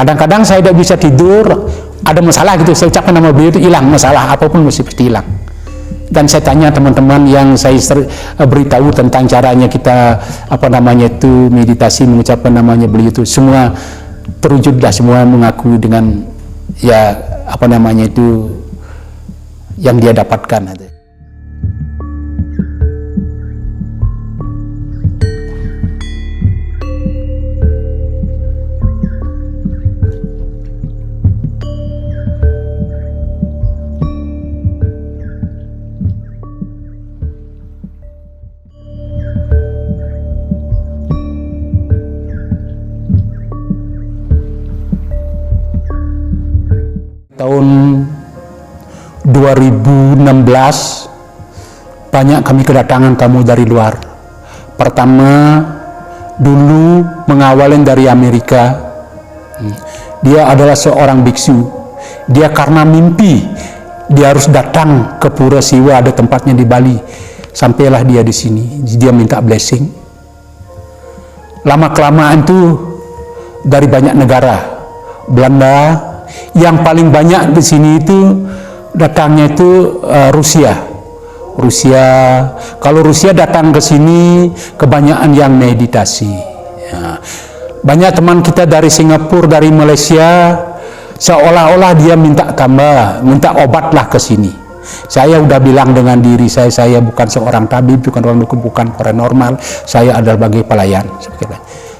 Kadang-kadang saya tidak bisa tidur, ada masalah gitu, saya ucapkan nama beliau itu hilang, masalah apapun mesti hilang. Dan saya tanya teman-teman yang saya beritahu tentang caranya kita meditasi, mengucapkan namanya beliau itu, semua terwujudlah, semua mengaku dengan yang dia dapatkan. Tahun 2016 banyak kami kedatangan tamu dari luar. Pertama dulu mengawalin dari Amerika. Dia adalah seorang biksu. Dia karena mimpi dia harus datang ke Pura Siwa, ada tempatnya di Bali. Sampailah dia di sini. Dia minta blessing. Lama kelamaan tuh dari banyak negara, Belanda. Yang paling banyak di sini itu datangnya itu Rusia. Kalau Rusia datang ke sini kebanyakan yang meditasi. Banyak teman kita dari Singapura, dari Malaysia, seolah-olah dia minta tambah, minta obatlah ke sini. Saya udah bilang dengan diri saya bukan seorang tabib, bukan orang dukun, bukan paranormal, saya adalah sebagai pelayan.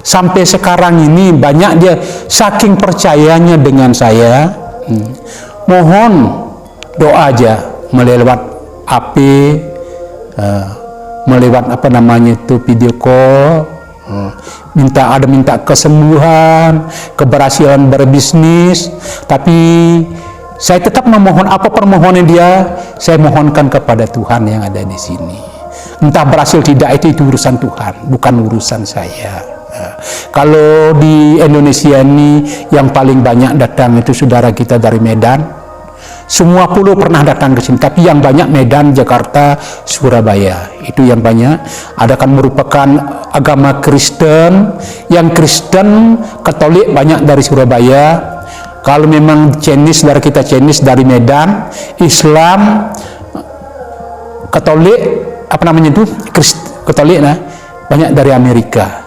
Sampai sekarang ini banyak dia saking percayanya dengan saya, mohon doa aja melewat HP, melewat video call, minta kesembuhan, keberhasilan berbisnis, tapi saya tetap memohon apa permohonan dia, saya mohonkan kepada Tuhan yang ada di sini. Entah berhasil tidak itu urusan Tuhan, bukan urusan saya. Kalau di Indonesia ini yang paling banyak datang itu saudara kita dari Medan. Semua pulau pernah datang ke sini, tapi yang banyak Medan, Jakarta, Surabaya. Itu yang banyak. Ada kan merupakan agama Kristen. Yang Kristen, Katolik banyak dari Surabaya. Kalau memang Chinese, saudara kita Chinese dari Medan. Islam, Katolik, Katolik banyak dari Amerika.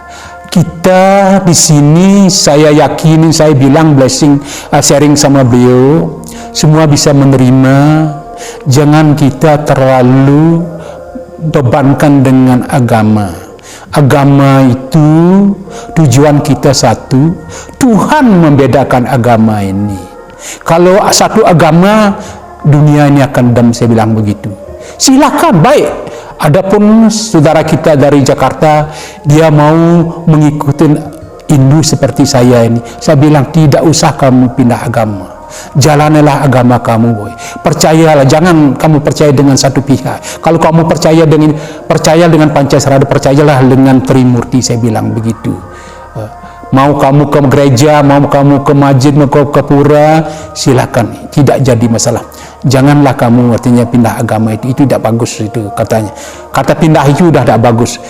Kita di sini, saya yakin, saya bilang blessing, sharing sama beliau, semua bisa menerima. Jangan kita terlalu bebankan dengan agama. Agama itu tujuan kita satu, Tuhan membedakan agama ini. Kalau satu agama, dunia ini akan dam, saya bilang begitu. Silakan, baik. Adapun saudara kita dari Jakarta, dia mau mengikuti Hindu seperti saya ini, saya bilang tidak usah kamu pindah agama, jalanilah agama kamu, boy. Percayalah, jangan kamu percaya dengan satu pihak. Kalau kamu percaya dengan Pancasila, percayalah dengan Trimurti, saya bilang begitu. Mau kamu ke gereja, mau kamu ke masjid, mau ke pura, silakan, tidak jadi masalah. Janganlah kamu artinya pindah agama, itu tidak bagus, itu katanya. Kata pindah itu udah tidak bagus.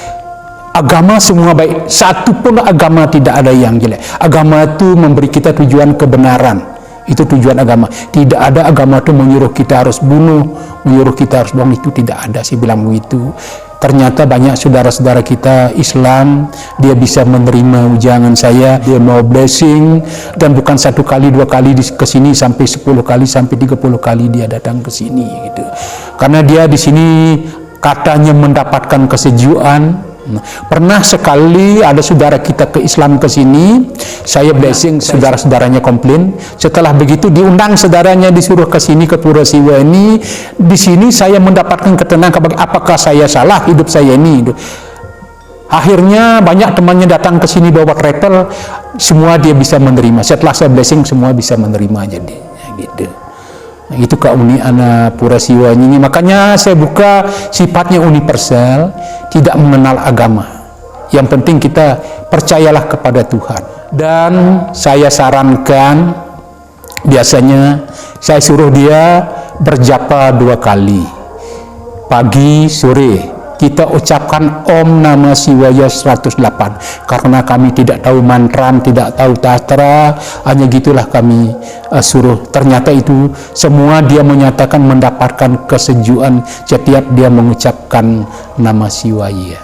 Agama semua baik, satu pun agama tidak ada yang jelek. Agama itu memberi kita tujuan kebenaran, itu tujuan agama. Tidak ada agama itu menyuruh kita harus bunuh, menyuruh kita harus bohong, itu tidak ada, saya bilang begitu. Ternyata banyak saudara-saudara kita Islam, dia bisa menerima ujangan saya, dia mau blessing, dan bukan satu kali, dua kali ke sini, sampai 10 kali, sampai 30 kali dia datang ke sini gitu. Karena dia di sini katanya mendapatkan kesejukan. Pernah sekali ada saudara kita ke Islam ke sini, saya blessing, saudara-saudaranya komplain. Setelah begitu diundang saudaranya, disuruh ke sini ke Pura Siwa ini. Di sini saya mendapatkan ketenangan, apakah saya salah hidup saya ini? Akhirnya banyak temannya datang ke sini bawa travel, semua dia bisa menerima. Setelah saya blessing, semua bisa menerima, jadi gitu. Itu keunikan Pura Siwa ini. Makanya saya buka sifatnya universal, tidak mengenal agama. Yang penting kita percayalah kepada Tuhan. Dan saya sarankan, biasanya saya suruh dia berjapa 2 kali, pagi sore, 3 kita ucapkan Om Namah Shivaya 108, karena kami tidak tahu mantra, tidak tahu tatra, hanya gitulah kami suruh. Ternyata itu semua dia menyatakan mendapatkan kesejukan setiap dia mengucapkan Namah Shivaya.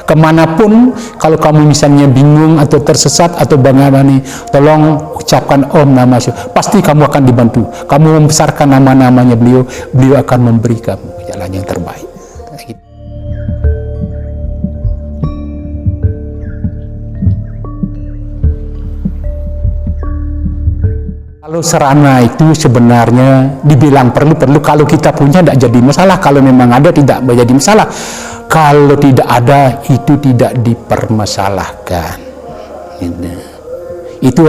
Kemanapun, kalau kamu misalnya bingung atau tersesat atau bagaimana, tolong ucapkan Om Namah Shivaya, pasti kamu akan dibantu. Kamu membesarkan nama-namanya beliau, beliau akan memberi kamu jalan yang terbaik. Kalau serana itu sebenarnya dibilang perlu, kalau kita punya tidak jadi masalah, kalau memang ada tidak menjadi masalah, kalau tidak ada itu tidak dipermasalahkan. Itu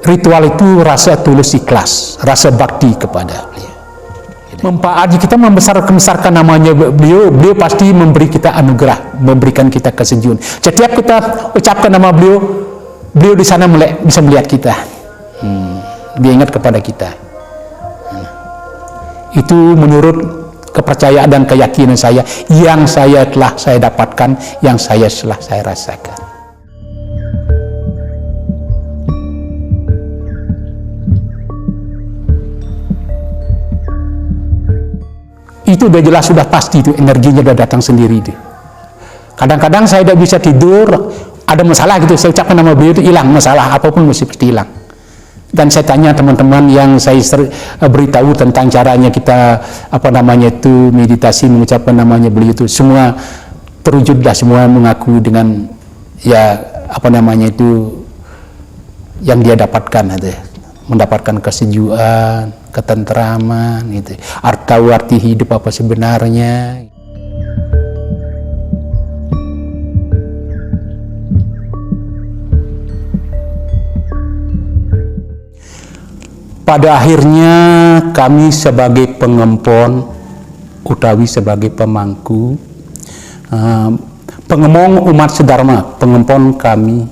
ritual itu rasa tulus ikhlas, rasa bakti kepada beliau. Manfaat kita membesarkan namanya beliau, beliau pasti memberi kita anugerah, memberikan kita kesejukan. Setiap kita ucapkan nama beliau, beliau di sana bisa melihat kita. Dia ingat kepada kita. Itu menurut kepercayaan dan keyakinan saya, yang saya telah saya dapatkan, yang telah saya rasakan. Itu udah jelas, sudah pasti itu energinya udah datang sendiri itu. Kadang-kadang saya tidak bisa tidur, ada masalah gitu, saya ucapkan nama beliau itu hilang, masalah apapun mesti hilang. Dan saya tanya teman-teman yang saya beritahu tentang caranya kita meditasi mengucapkan namanya beliau itu, semua terwujudlah, semua mengaku dengan yang dia dapatkan, mendapatkan kesejukan, ketentraman, arti hidup apa sebenarnya. Pada akhirnya kami sebagai pengempon utawi sebagai pemangku, pengemong umat sedharma, pengempon kami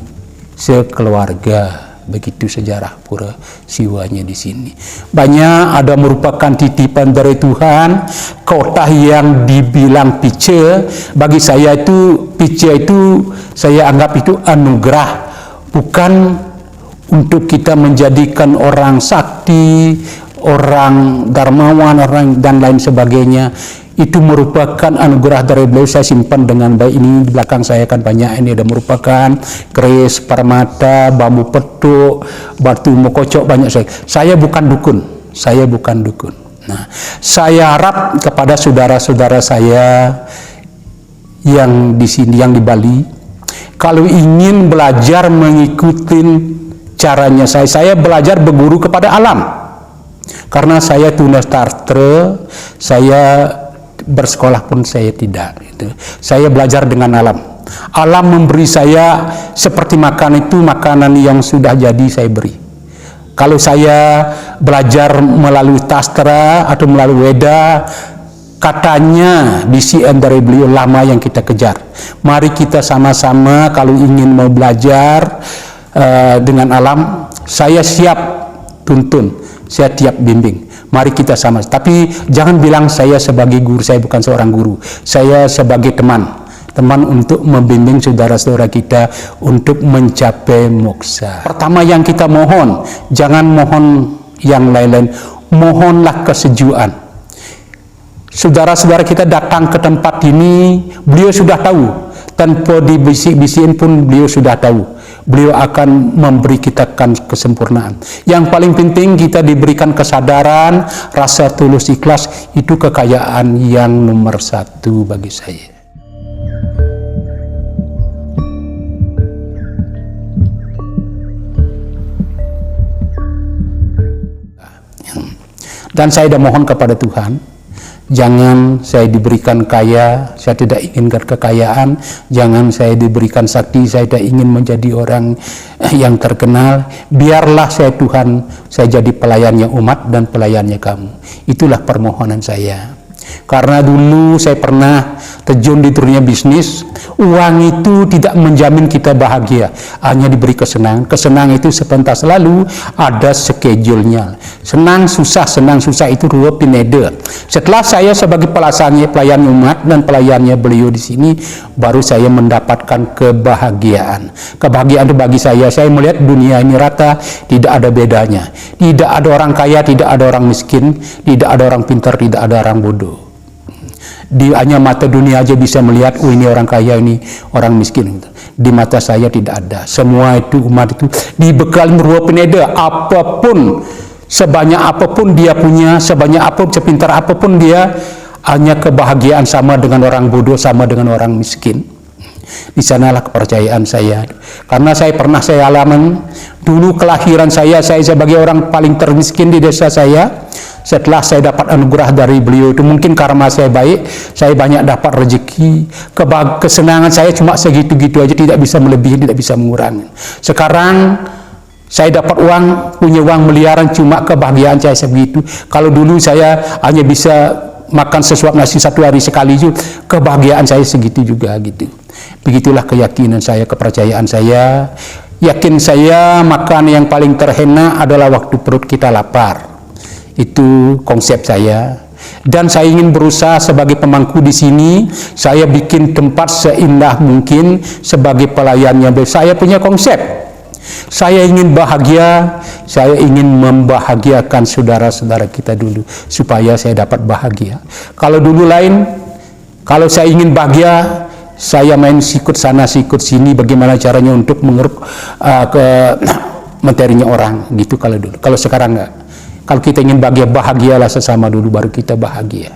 sekeluarga, begitu sejarah pura siwanya di sini. Banyak ada merupakan titipan dari Tuhan, kota yang dibilang pice, bagi saya itu pice itu saya anggap itu anugerah, bukan untuk kita menjadikan orang sakti, orang dermawan, orang dan lain sebagainya. Itu merupakan anugerah dari beliau. Saya simpan dengan baik. Ini di belakang saya kan banyak, ini ada merupakan keris, permata, bambu petuk, batu mokocok, banyak. Saya bukan dukun, Nah, saya harap kepada saudara-saudara saya yang di sini, yang di Bali, kalau ingin belajar mengikuti caranya saya belajar berguru kepada alam, karena saya tunasastra, saya bersekolah pun saya tidak. Saya belajar dengan alam. Alam memberi saya seperti makan itu, makanan yang sudah jadi saya beri. Kalau saya belajar melalui tastra atau melalui Weda, katanya bisian dari beliau lama yang kita kejar. Mari kita sama-sama kalau ingin mau belajar dengan alam, saya siap tuntun, saya siap bimbing. Mari kita sama, tapi jangan bilang saya sebagai guru, saya bukan seorang guru, saya sebagai teman untuk membimbing saudara-saudara kita untuk mencapai moksa. Pertama yang kita mohon, jangan mohon yang lain-lain, mohonlah kesejukan. Saudara-saudara kita datang ke tempat ini, beliau sudah tahu, tanpa dibisik-bisikin pun beliau sudah tahu. Beliau akan memberi kita kesempurnaan. Yang paling penting kita diberikan kesadaran, rasa tulus ikhlas, itu kekayaan yang nomor satu bagi saya. Dan saya dah mohon kepada Tuhan, jangan saya diberikan kaya, saya tidak inginkan kekayaan. Jangan saya diberikan sakti, saya tidak ingin menjadi orang yang terkenal. Biarlah saya Tuhan, saya jadi pelayannya umat dan pelayannya kamu. Itulah permohonan saya. Karena dulu saya pernah terjun di dunia bisnis, uang itu tidak menjamin kita bahagia, hanya diberi kesenangan. Kesenangan itu sepentas lalu ada schedule-nya. Senang susah itu dua pinede. Setelah saya sebagai pelayan umat dan pelayannya beliau di sini, baru saya mendapatkan kebahagiaan. Kebahagiaan itu bagi saya melihat dunia ini rata, tidak ada bedanya. Tidak ada orang kaya, tidak ada orang miskin, tidak ada orang pintar, tidak ada orang bodoh. Di hanya mata dunia aja bisa melihat, oh ini orang kaya, ini orang miskin. Di mata saya tidak ada. Semua itu umat itu dibekali rupa peneda, apapun, sebanyak apapun dia punya, sebanyak apapun, sepintar apapun dia, hanya kebahagiaan sama dengan orang bodoh, sama dengan orang miskin. Di sanalah kepercayaan saya. Karena saya alami dulu kelahiran saya sebagai orang paling termiskin di desa saya. Setelah saya dapat anugerah dari beliau itu, mungkin karma saya baik, saya banyak dapat rezeki, kesenangan saya cuma segitu-gitu aja, tidak bisa melebihi, tidak bisa mengurangi. Sekarang saya dapat uang, punya uang miliaran, cuma kebahagiaan saya segitu. Kalau dulu saya hanya bisa makan sesuap nasi satu hari sekali juga, kebahagiaan saya segitu juga gitu. Begitulah keyakinan saya, kepercayaan saya. Yakin saya makan yang paling terhena adalah waktu perut kita lapar. Itu konsep saya. Dan saya ingin berusaha sebagai pemangku di sini, saya bikin tempat seindah mungkin sebagai pelayannya. Saya punya konsep. Saya ingin bahagia, saya ingin membahagiakan saudara-saudara kita dulu supaya saya dapat bahagia. Kalau dulu lain, kalau saya ingin bahagia, saya main sikut sana sikut sini, bagaimana caranya untuk mengeruk ke materinya orang gitu kalau dulu. Kalau sekarang enggak. Kalau kita ingin bahagialah sesama dulu, baru kita bahagia.